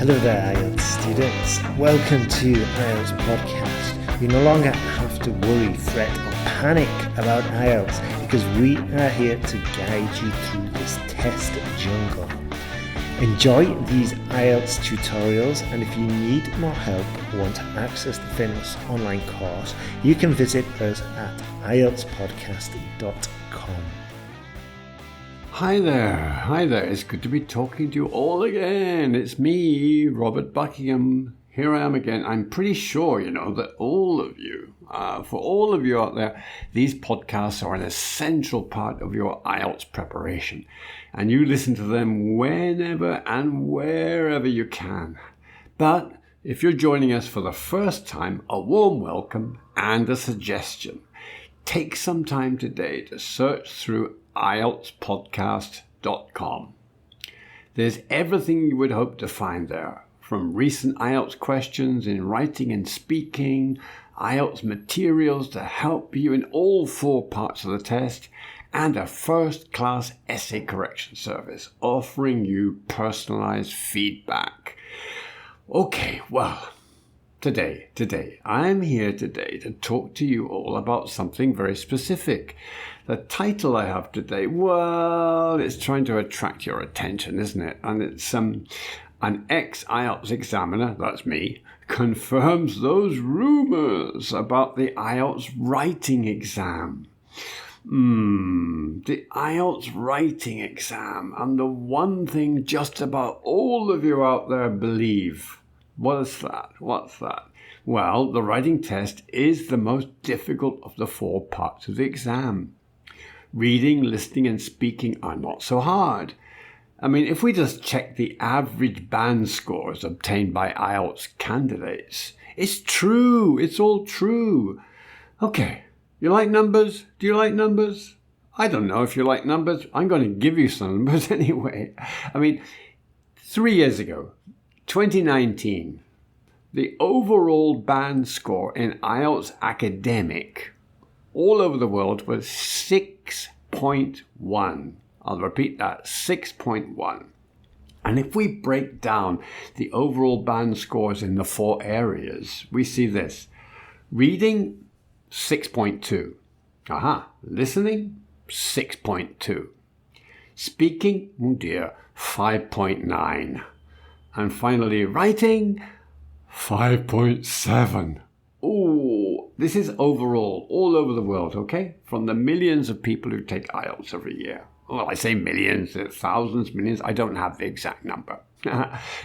Hello there, IELTS students. Welcome to IELTS Podcast. You no longer have to worry, fret or panic about IELTS because we are here to guide you through this test jungle. Enjoy these IELTS tutorials, and if you need more help or want to access the famous online course, you can visit us at IELTSpodcast.com. Hi there, it's good to be talking to you all again. It's me, Robert Buckingham. Here I am again. I'm pretty sure, that all of you, for all of you out there, these podcasts are an essential part of your IELTS preparation. And you listen to them whenever and wherever you can. But if you're joining us for the first time, a warm welcome and a suggestion. Take some time today to search through IELTSpodcast.com. There's everything you would hope to find there, from recent IELTS questions in writing and speaking, IELTS materials to help you in all 4 parts of the test, and a first-class essay correction service offering you personalized feedback. Okay, well, Today, I'm here today to talk to you all about something very specific. The title I have today, well, it's trying to attract your attention, isn't it? And it's an ex-IELTS examiner, that's me, confirms those rumours about the IELTS writing exam. The IELTS writing exam, and the one thing just about all of you out there believe. What's that? Well, the writing test is the most difficult of the 4 parts of the exam. Reading, listening and speaking are not so hard. I mean, if we just check the average band scores obtained by IELTS candidates, it's true. It's all true. Okay, you like numbers? Do you like numbers? I don't know if you like numbers. I'm going to give you some numbers anyway. I mean, 3 years ago, 2019, the overall band score in IELTS academic all over the world was 6.1. I'll repeat that, 6.1. And if we break down the overall band scores in the 4 areas, we see this. Reading, 6.2. Listening, 6.2. Speaking, 5.9. And finally, writing, 5.7. Oh, this is overall, all over the world, okay? From the millions of people who take IELTS every year. Well, I say millions, thousands, millions. I don't have the exact number.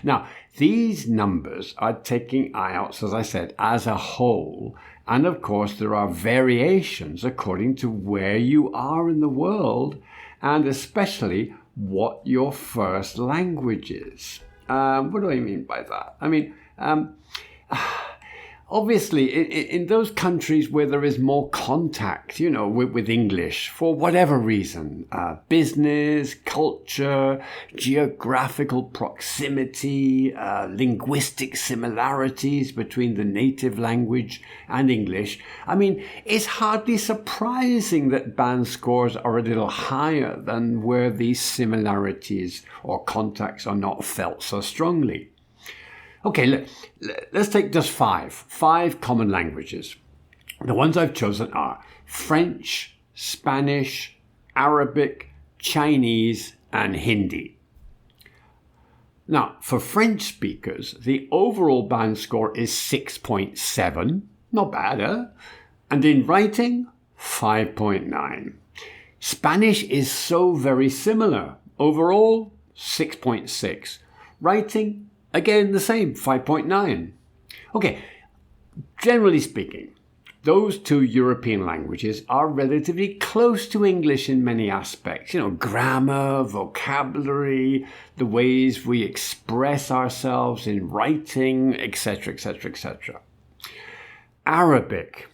Now, these numbers are taking IELTS, as I said, as a whole. And of course, there are variations according to where you are in the world, and especially what your first language is. What do I mean by that? I mean, obviously, in those countries where there is more contact, with English, for whatever reason, business, culture, geographical proximity, linguistic similarities between the native language and English, I mean, it's hardly surprising that band scores are a little higher than where these similarities or contacts are not felt so strongly. Okay, let's take just 5 common languages. The ones I've chosen are French, Spanish, Arabic, Chinese, and Hindi. Now, for French speakers, the overall band score is 6.7. Not bad, huh? And in writing, 5.9. Spanish is so very similar. Overall, 6.6. Writing, again, the same, 5.9. Okay, generally speaking, those 2 European languages are relatively close to English in many aspects. Grammar, vocabulary, the ways we express ourselves in writing, etc., etc., etc. Arabic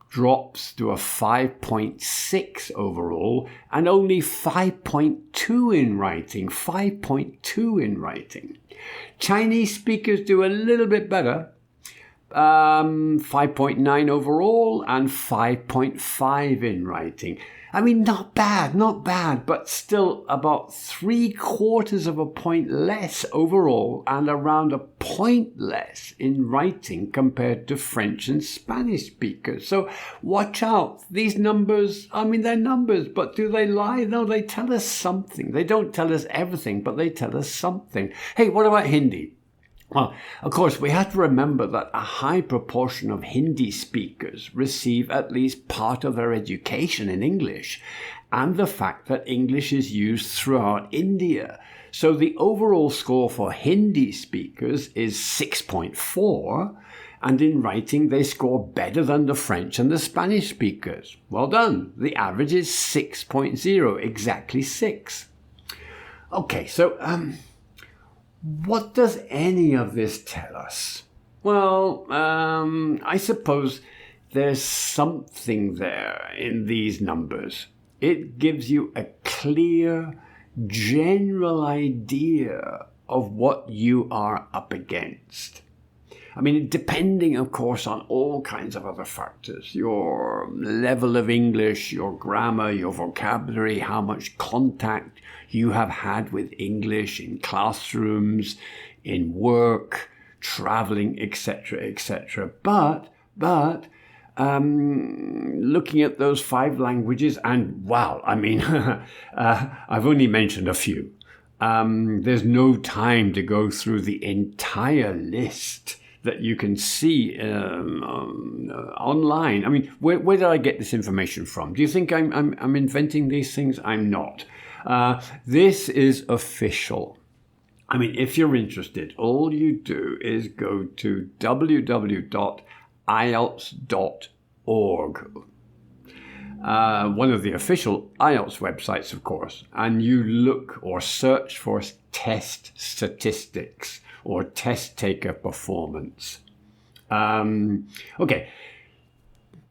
drops to a 5.6 overall and only 5.2 in writing. 5.2 in writing. Chinese speakers do a little bit better. 5.9 overall and 5.5 in writing. I mean, not bad, but still about 3/4 of a point less overall and around a point less in writing compared to French and Spanish speakers. So watch out. These numbers, I mean, they're numbers, but do they lie? No, they tell us something. They don't tell us everything, but they tell us something. Hey, what about Hindi? Well, of course, we have to remember that a high proportion of Hindi speakers receive at least part of their education in English, and the fact that English is used throughout India. So the overall score for Hindi speakers is 6.4, and in writing they score better than the French and the Spanish speakers. Well done. The average is 6.0, exactly 6. Okay, so what does any of this tell us? Well, I suppose there's something there in these numbers. It gives you a clear, general idea of what you are up against. I mean, depending, of course, on all kinds of other factors, your level of English, your grammar, your vocabulary, how much contact you have had with English in classrooms, in work, traveling, etc., etc. But looking at those 5 languages, and wow, I mean, I've only mentioned a few. There's no time to go through the entire list that you can see online. I mean, where did I get this information from? Do you think I'm inventing these things? I'm not. This is official. I mean, if you're interested, all you do is go to www.IELTS.org. One of the official IELTS websites, of course, and you look or search for test statistics or test taker performance. Okay,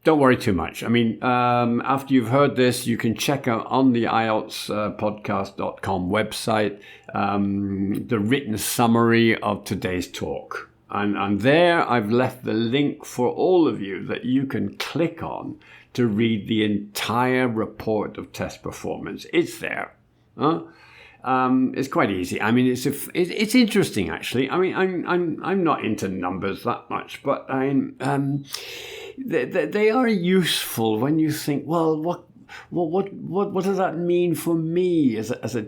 don't worry too much. I mean, after you've heard this, you can check out on the IELTSpodcast.com website the written summary of today's talk. And there I've left the link for all of you that you can click on to read the entire report of test performance. It's there. It's quite easy. I mean, it's interesting actually. I mean, I'm not into numbers that much, but they are useful when you think, well, what does that mean for me as a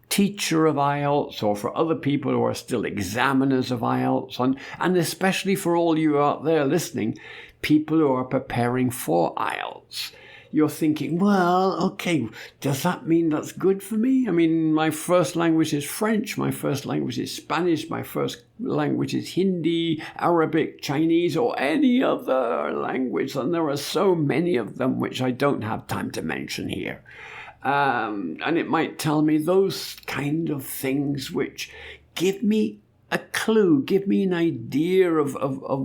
teacher of IELTS, or for other people who are still examiners of IELTS, and especially for all you out there listening, people who are preparing for IELTS. You're thinking, well, okay, does that mean that's good for me? I mean, my first language is French, my first language is Spanish, my first language is Hindi, Arabic, Chinese, or any other language, and there are so many of them which I don't have time to mention here. And it might tell me those kind of things which give me a clue, give me an idea of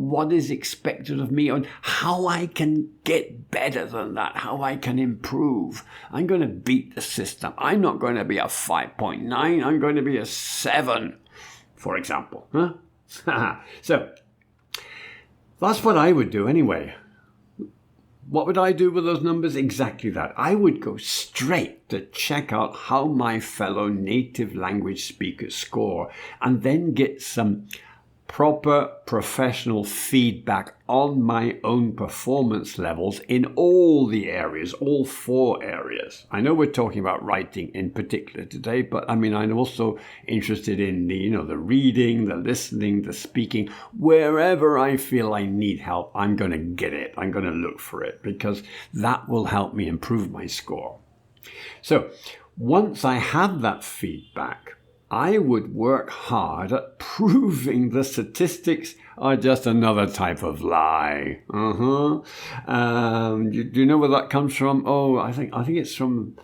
what is expected of me and how I can get better than that, how I can improve. I'm going to beat the system. I'm not going to be a 5.9, I'm going to be a 7, for example. So, that's what I would do anyway. What would I do with those numbers? Exactly that. I would go straight to check out how my fellow native language speakers score and then get some proper professional feedback on my own performance levels in all the areas, all 4 areas. I know we're talking about writing in particular today, but I mean, I'm also interested in the reading, the listening, the speaking. Wherever I feel I need help, I'm going to get it. I'm going to look for it because that will help me improve my score. So once I have that feedback, I would work hard at proving the statistics are just another type of lie. Do you know where that comes from? Oh, I think it's from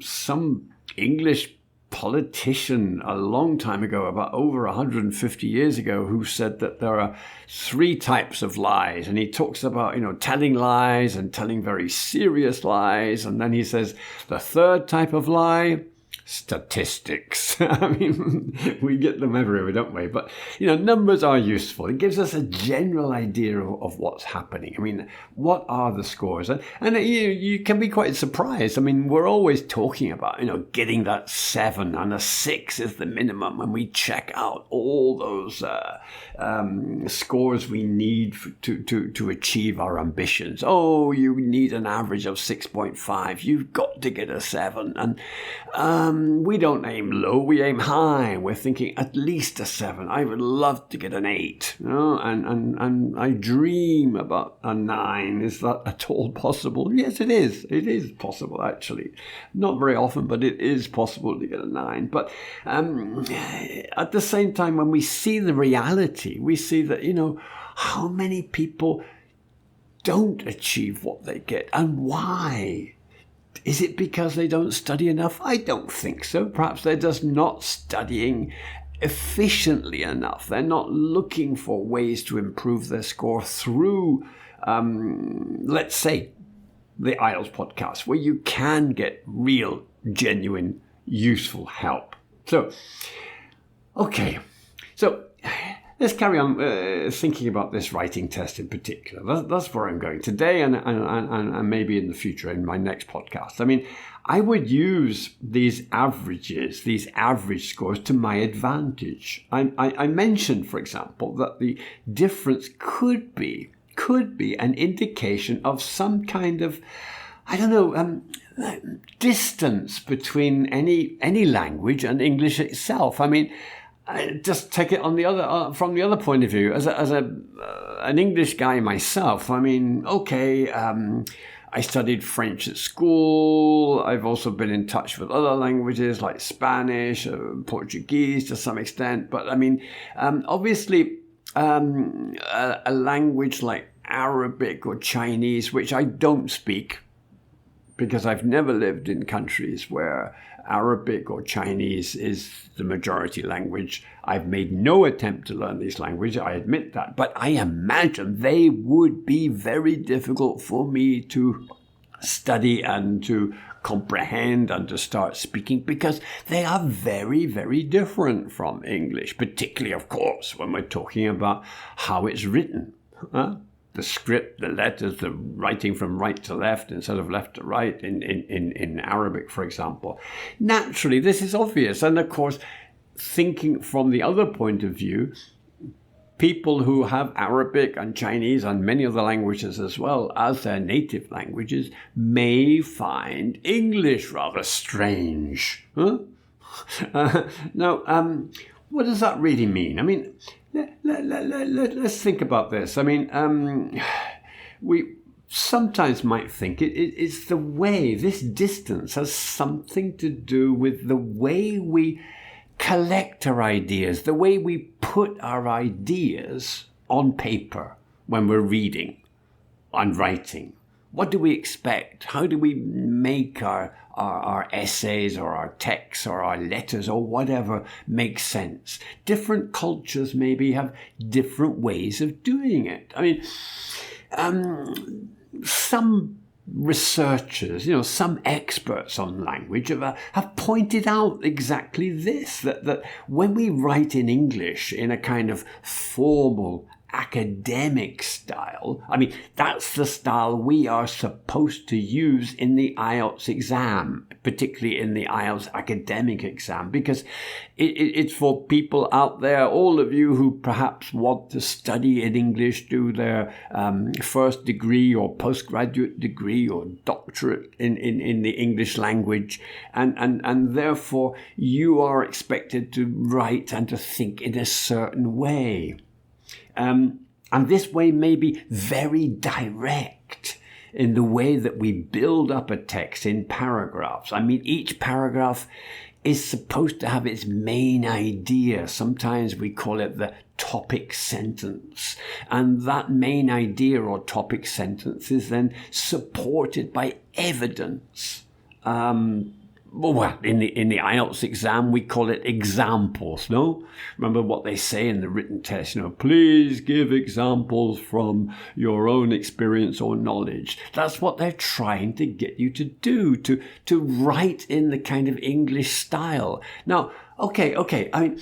some English politician a long time ago, about over 150 years ago, who said that there are 3 types of lies. And he talks about, telling lies and telling very serious lies. And then he says the 3rd type of lie, statistics. I mean, we get them everywhere, don't we? But, numbers are useful. It gives us a general idea of what's happening. I mean, what are the scores? And you can be quite surprised. I mean, we're always talking about, getting that 7, and a 6 is the minimum. And we check out all those scores we need to achieve our ambitions. Oh, you need an average of 6.5. You've got to get a 7. And we don't aim low, we aim high. We're thinking at least a 7. I would love to get an 8, and I dream about a 9. Is that at all possible? Yes, it is. It is possible, actually. Not very often, but it is possible to get a 9. But at the same time, when we see the reality, we see that, how many people don't achieve what they get, and why? Is it because they don't study enough? I don't think so. Perhaps they're just not studying efficiently enough. They're not looking for ways to improve their score through, let's say, the IELTS podcast, where you can get real, genuine, useful help. So, okay. So, let's carry on thinking about this writing test in particular. That's where I'm going today and maybe in the future in my next podcast. I mean, I would use these averages, these average scores to my advantage. I mentioned, for example, that the difference could be an indication of some kind of, distance between any language and English itself. I mean, just take it on the other from the other point of view. As an English guy myself, I mean, okay, I studied French at school. I've also been in touch with other languages like Spanish, Portuguese to some extent. But I mean, obviously, a language like Arabic or Chinese, which I don't speak, because I've never lived in countries where Arabic or Chinese is the majority language. I've made no attempt to learn these languages, I admit that. But I imagine they would be very difficult for me to study and to comprehend and to start speaking, because they are very, very different from English, particularly, of course, when we're talking about how it's written. The script, the letters, the writing from right to left instead of left to right in Arabic, for example. Naturally, this is obvious. And of course, thinking from the other point of view, people who have Arabic and Chinese and many other languages as well as their native languages may find English rather strange. Now, what does that really mean? I mean, let's think about this. I mean, we sometimes might think it's the way, this distance has something to do with the way we collect our ideas, the way we put our ideas on paper when we're reading and writing. What do we expect? How do we make our essays or our texts or our letters or whatever make sense? Different cultures maybe have different ways of doing it. I mean, some researchers, some experts on language have pointed out exactly this, that when we write in English in a kind of formal academic style, I mean, that's the style we are supposed to use in the IELTS exam, particularly in the IELTS academic exam, because it's for people out there, all of you who perhaps want to study in English, do their first degree or postgraduate degree or doctorate in the English language, and therefore you are expected to write and to think in a certain way. And this way may be very direct in the way that we build up a text in paragraphs. I mean, each paragraph is supposed to have its main idea. Sometimes we call it the topic sentence. And that main idea or topic sentence is then supported by evidence. Well, in the IELTS exam, we call it examples, no? Remember what they say in the written test, please give examples from your own experience or knowledge. That's what they're trying to get you to do, to write in the kind of English style. Now, okay, I mean,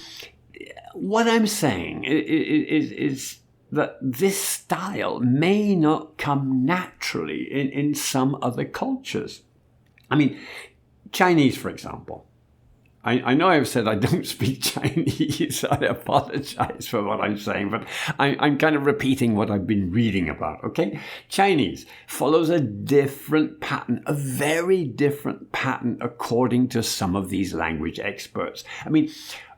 what I'm saying is that this style may not come naturally in some other cultures. I mean, Chinese, for example. I know I've said I don't speak Chinese. I apologize for what I'm saying, but I'm kind of repeating what I've been reading about, okay? Chinese follows a different pattern, a very different pattern according to some of these language experts. I mean,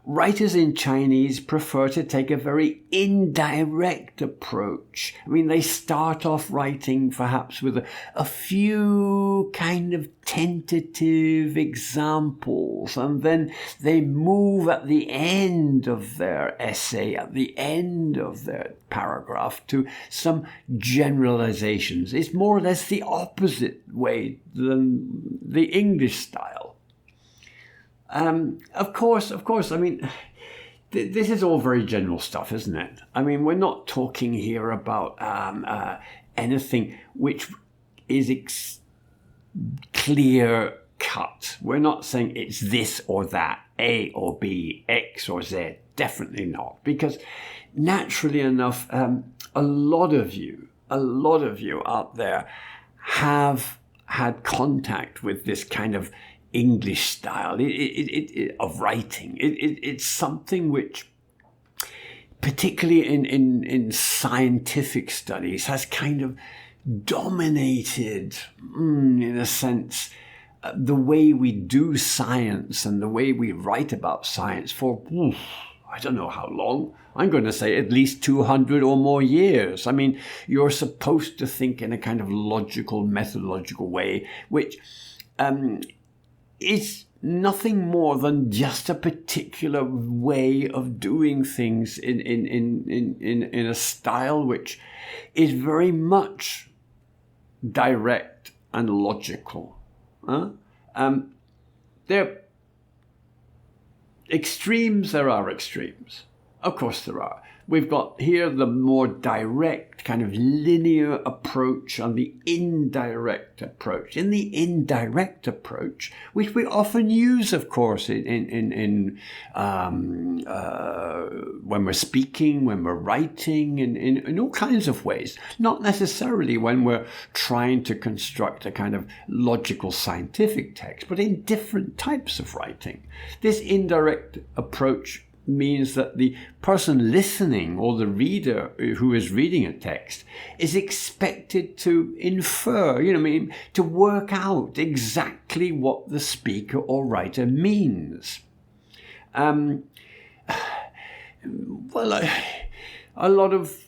writers in Chinese prefer to take a very indirect approach. I mean, they start off writing perhaps with a few kind of tentative examples, and then they move at the end of their essay, at the end of their paragraph, to some generalizations. It's more or less the opposite way than the English style. Of course, I mean, this is all very general stuff, isn't it? I mean, we're not talking here about anything which is clear cut. We're not saying it's this or that, A or B, X or Z. Definitely not. Because naturally enough, a lot of you out there have had contact with this kind of English style of writing. It's something which, particularly in scientific studies, has kind of dominated, in a sense, the way we do science and the way we write about science for, I don't know how long. I'm going to say at least 200 or more years. I mean, you're supposed to think in a kind of logical, methodological way, which is nothing more than just a particular way of doing things in a style which is very much direct and logical. There are extremes. Of course there are. We've got here the more direct kind of linear approach and the indirect approach. In the indirect approach, which we often use, of course, when we're speaking, when we're writing, in all kinds of ways. Not necessarily when we're trying to construct a kind of logical scientific text, but in different types of writing. This indirect approach means that the person listening or the reader who is reading a text is expected to infer, to work out exactly what the speaker or writer means. A lot of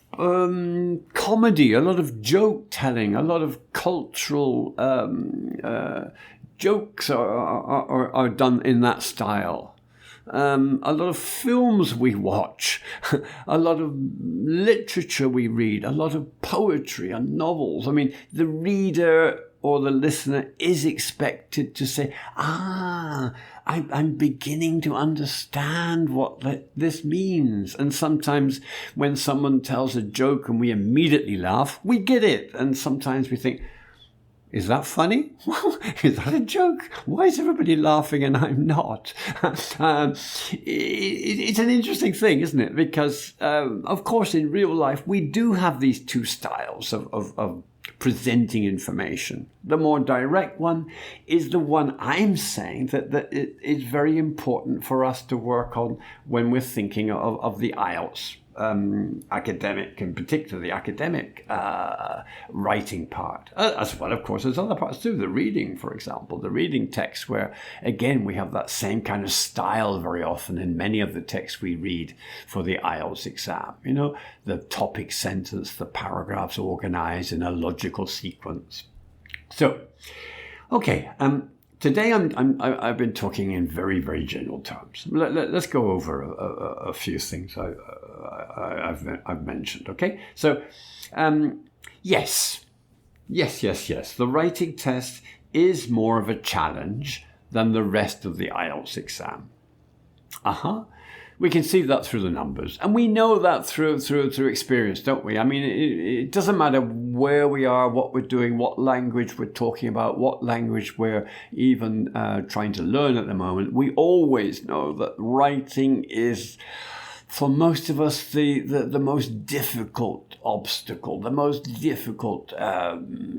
comedy, a lot of joke telling, a lot of cultural jokes are done in that style. A lot of films we watch, a lot of literature we read, a lot of poetry and novels. I mean, the reader or the listener is expected to say, I'm beginning to understand what this means. And sometimes when someone tells a joke and we immediately laugh, we get it. And sometimes we think, is that funny? Is that a joke? Why is everybody laughing and I'm not? It's an interesting thing, isn't it? Because, of course, in real life, we do have these two styles of presenting information. The more direct one is the one I'm saying that it is very important for us to work on when we're thinking of the IELTS academic, in particular the academic writing part, as well, of course, as other parts too. The reading, for example, the reading text, where again we have that same kind of style very often in many of the texts we read for the IELTS exam. The topic sentence, the paragraphs organized in a logical sequence. So, okay. Today I've been talking in very, very general terms. Let's go over a few things I've mentioned. Okay, so yes. The writing test is more of a challenge than the rest of the IELTS exam. We can see that through the numbers. And we know that through experience, don't we? I mean, it doesn't matter where we are, what we're doing, what language we're talking about, what language we're even trying to learn at the moment. We always know that writing is, for most of us, the most difficult obstacle, the most difficult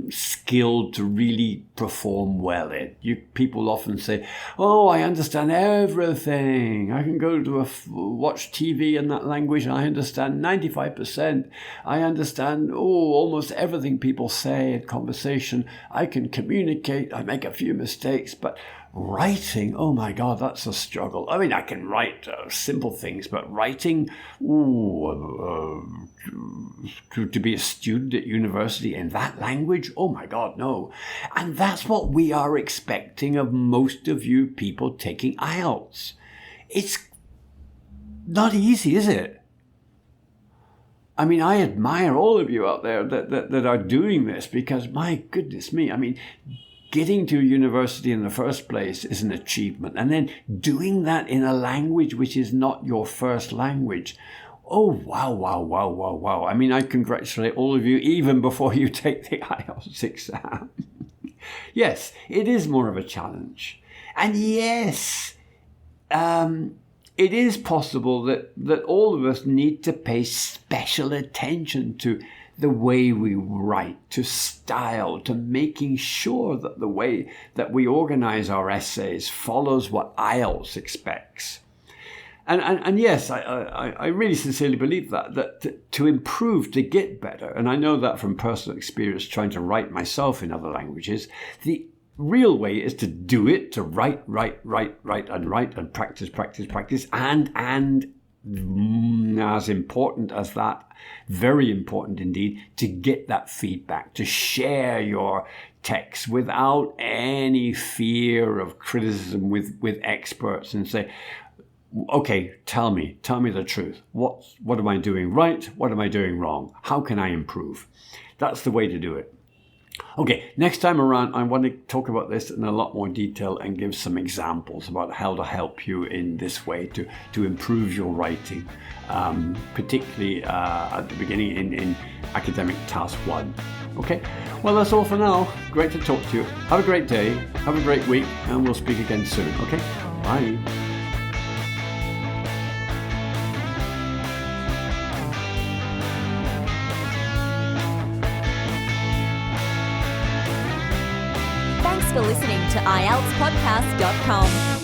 skill to really perform well in. People often say, "Oh, I understand everything. I can go to watch TV in that language and I understand 95%. I understand almost everything people say in conversation. I can communicate. I make a few mistakes, but writing, oh my God, that's a struggle. I mean, I can write simple things, but writing, to be a student at university in that language, oh my God, no." And that's what we are expecting of most of you people taking IELTS. It's not easy, is it? I mean, I admire all of you out there that are doing this, because my goodness me, I mean, getting to university in the first place is an achievement. And then doing that in a language which is not your first language. Oh, wow. I mean, I congratulate all of you even before you take the IELTS exam. Yes, it is more of a challenge. And yes, it is possible that all of us need to pay special attention to the way we write, to style, to making sure that the way that we organize our essays follows what IELTS expects. And yes, I really sincerely believe that to improve, to get better, and I know that from personal experience trying to write myself in other languages, the real way is to do it, to write, and practice, and as important as that, very important indeed, to get that feedback, to share your text without any fear of criticism with experts, and say, okay, tell me the truth. What am I doing right? What am I doing wrong? How can I improve? That's the way to do it. Okay, next time around, I want to talk about this in a lot more detail and give some examples about how to help you in this way to improve your writing, particularly at the beginning in academic task 1. Okay, well, that's all for now. Great to talk to you. Have a great day, have a great week, and we'll speak again soon. Okay, bye. Thanks for listening to IELTSpodcast.com.